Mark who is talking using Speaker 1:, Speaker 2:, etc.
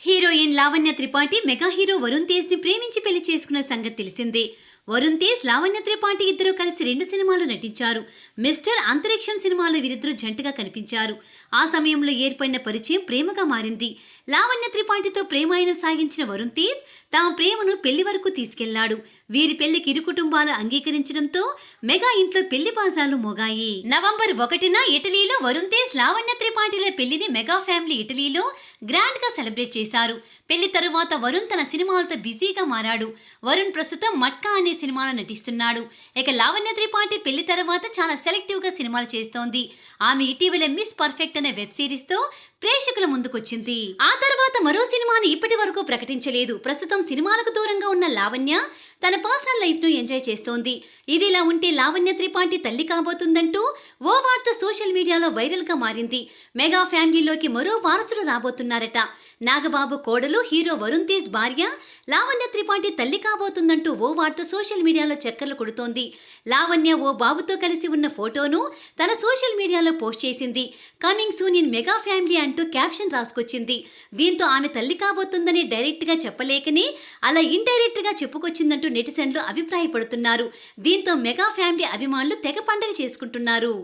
Speaker 1: Heroine Lavanya Tripathi mega hero Varun Tej ని ప్రేమించి పెళ్లి చేసుకున్న సంగతి తెలిసిందే. వరుణ్ తేజ్, లావణ్య త్రిపాఠి ఇద్దరు కలిసి 2 సినిమాలు నటించారు. మిస్టర్ అంతరిక్షం సినిమాలో వీరిద్దరూ జంటగా కనిపించారు. ఆ సమయంలో ఏర్పడిన పరిచయం ప్రేమగా మారింది. లావణ్య త్రిపాఠితో ప్రేమాయణం సాగించిన వరుణ్ తేజ్ తమ ప్రేమను పెళ్లి వరకు తీసుకెళ్లాడు. వీరి పెళ్లికి ఇరు కుటుంబాలు అంగీకరించడంతో మెగా ఇంట్లో పెళ్లి బాజాలు మోగాయి. నవంబర్ 1న ఇటలీలో వరుణ్ తేజ్, లావణ్య త్రిపాఠిల పెళ్లిని మెగా ఫ్యామిలీ ఇటలీలో గ్రాండ్ గా సెలబ్రేట్ చేశారు. పెళ్లి తరువాత వరుణ్ తన సినిమాలతో బిజీగా మారాడు. వరుణ్ ప్రస్తుతం మట్కా అనే సినిమాలో నటిస్తున్నాడు. ఇక లావణ్య త్రిపాఠి పెళ్లి తర్వాత చాలా సెలెక్టివ్ గా సినిమాలు చేస్తోంది. ఆమె ఇటీవల మిస్ పర్ఫెక్ట్ అనే వెబ్ సిరీస్ తో ప్రేక్షకుల ముందుకొచ్చింది. ఆ తర్వాత మరో సినిమాని ఇప్పటి వరకు ప్రకటించలేదు. ప్రస్తుతం సినిమాలకు దూరంగా ఉన్న లావణ్య తన పర్సనల్ లైఫ్ ను ఎంజాయ్ చేస్తోంది. ఇదిలా ఉంటే లావణ్య త్రిపాఠి తల్లి కాబోతుందంటూ ఓ వార్త సోషల్ మీడియాలో వైరల్ గా మారింది. మెగా ఫ్యామిలీలోకి మరో వారసుడు రాబోతున్నారట. నాగబాబు కోడలు హీరో వరుణ్ తేజ్ భార్య లావణ్య త్రిపాఠి తల్లి కాబోతుందంటూ ఓ వార్త సోషల్ మీడియాలో చక్కర్లు కొడుతోంది. లావణ్య ఓ బాబుతో కలిసి ఉన్న ఫోటోను తన సోషల్ మీడియాలో పోస్ట్ చేసింది. Coming soon in mega family అంటూ క్యాప్షన్ రాసుకొచ్చింది. దీంతో ఆమె తల్లి కాబోతుందని డైరెక్ట్ గా చెప్పలేకనే అలా ఇండైరెక్ట్ గా చెప్పుకొచ్చిందంటూ నెటిజన్లు అభిప్రాయపడుతున్నారు. దీంతో మెగా ఫ్యామిలీ అభిమానులు తెగ పండగ చేసుకుంటున్నారు.